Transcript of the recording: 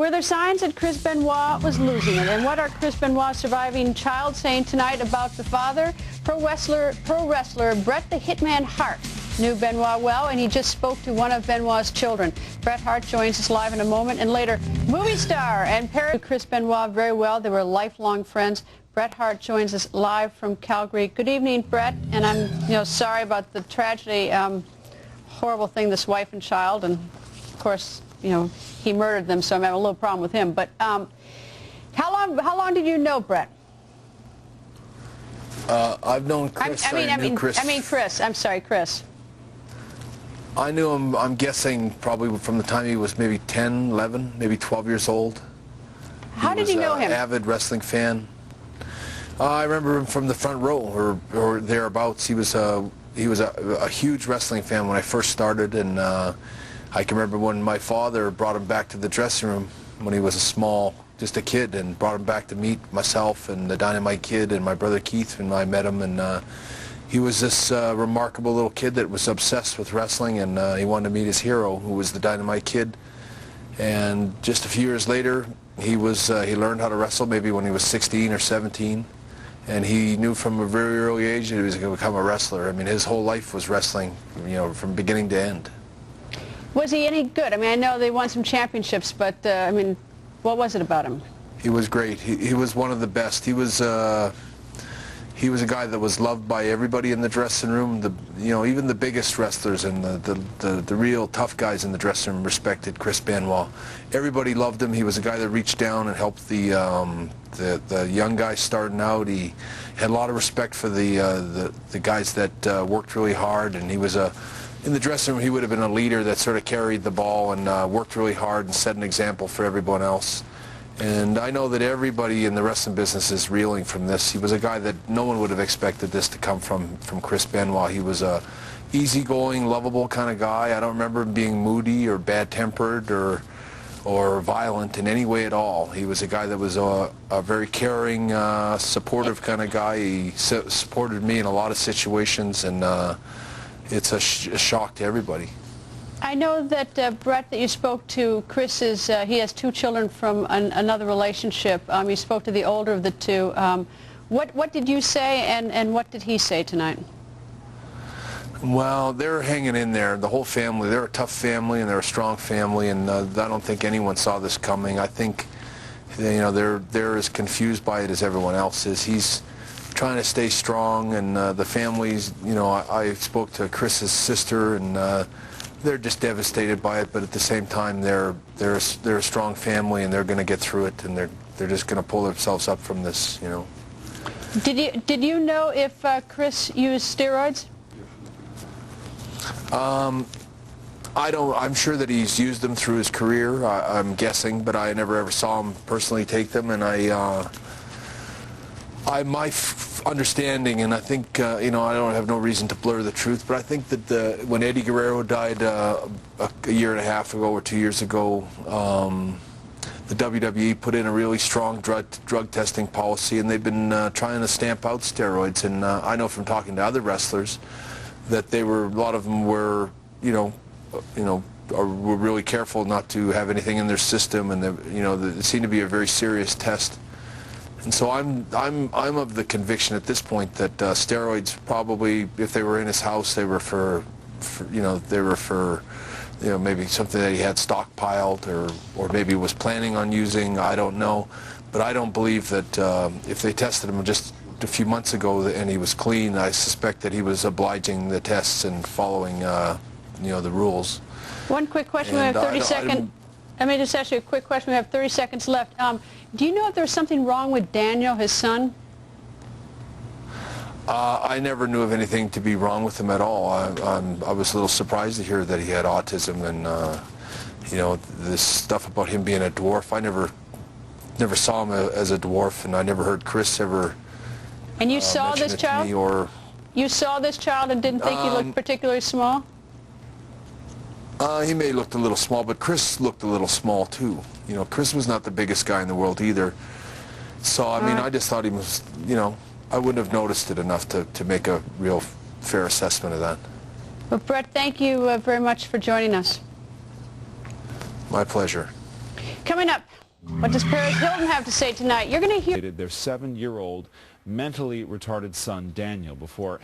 Were there signs that Chris Benoit was losing it? And what are Chris Benoit's surviving child saying tonight about the father? Pro wrestler Bret the Hitman Hart knew Benoit well, and he just spoke to one of Benoit's children. Bret Hart joins us live in a moment, and later, movie star and parent Chris Benoit very well. They were lifelong friends. Bret Hart joins us live from Calgary. Good evening, Bret, and I'm sorry about the tragedy, horrible thing, this wife and child, and of course, he murdered them, so I'm having a little problem with him. But how long did you know Bret? I've known Chris. Chris. I'm sorry, Chris. I knew him, I'm guessing, probably from the time he was maybe 10, 11, maybe 12 years old. How did you know him? He was an avid wrestling fan. I remember him from the front row or thereabouts. He was a huge wrestling fan when I first started, and I can remember when my father brought him back to the dressing room when he was just a kid, and brought him back to meet myself and the Dynamite Kid and my brother Keith when I met him. And he was this remarkable little kid that was obsessed with wrestling, and he wanted to meet his hero, who was the Dynamite Kid. And just a few years later, he learned how to wrestle, maybe when he was 16 or 17. And he knew from a very early age that he was going to become a wrestler. I mean, his whole life was wrestling, from beginning to end. Was he any good? I mean, I know they won some championships, but, what was it about him? He was great. He was one of the best. He was a guy that was loved by everybody in the dressing room. Even the biggest wrestlers and the real tough guys in the dressing room respected Chris Benoit. Everybody loved him. He was a guy that reached down and helped the young guys starting out. He had a lot of respect for the guys that worked really hard, and he was in the dressing room, he would have been a leader that sort of carried the ball and worked really hard and set an example for everyone else. And I know that everybody in the wrestling business is reeling from this. He was a guy that no one would have expected this to come from Chris Benoit. He was a easygoing, lovable kind of guy. I don't remember him being moody or bad-tempered or violent in any way at all. He was a guy that was a very caring, supportive kind of guy. He supported me in a lot of situations, and it's a shock to everybody. I know that, Bret, that you spoke to Chris, he has two children from another relationship. You spoke to the older of the two. What did you say, and what did he say tonight? Well, they're hanging in there. The whole family, they're a tough family, and they're a strong family, and I don't think anyone saw this coming. I think they're as confused by it as everyone else is. He's trying to stay strong, and the families, I spoke to Chris's sister, and they're just devastated by it, but at the same time they're a strong family, and they're going to get through it, and they're just going to pull themselves up from this. Did you know if Chris used steroids? I'm sure that he's used them through his career. I'm guessing, but I never ever saw him personally take them, and my understanding, and I think, I don't have no reason to blur the truth, but I think that when Eddie Guerrero died a year and a half ago or 2 years ago, the WWE put in a really strong drug testing policy, and they've been trying to stamp out steroids. And I know from talking to other wrestlers that a lot of them were, were really careful not to have anything in their system, and it seemed to be a very serious test. And so I'm of the conviction at this point that steroids probably, if they were in his house, they were for maybe something that he had stockpiled or maybe was planning on using. I don't know, but I don't believe that if they tested him just a few months ago and he was clean, I suspect that he was obliging the tests and following the rules. One quick question. We have 30 seconds. Let me just ask you a quick question. We have 30 seconds left. Do you know if there was something wrong with Daniel, his son? I never knew of anything to be wrong with him at all. I was a little surprised to hear that he had autism, and this stuff about him being a dwarf. I never saw him as a dwarf, and I never heard Chris ever. And you saw this child? You saw this child and didn't think he looked particularly small? He may have looked a little small, but Chris looked a little small too. Chris was not the biggest guy in the world either. So, I just thought he was, I wouldn't have noticed it enough to make a real fair assessment of that. Well, Bret, thank you very much for joining us. My pleasure. Coming up, what does Paris Hilton have to say tonight? You're going to hear their 7-year-old mentally retarded son, Daniel, before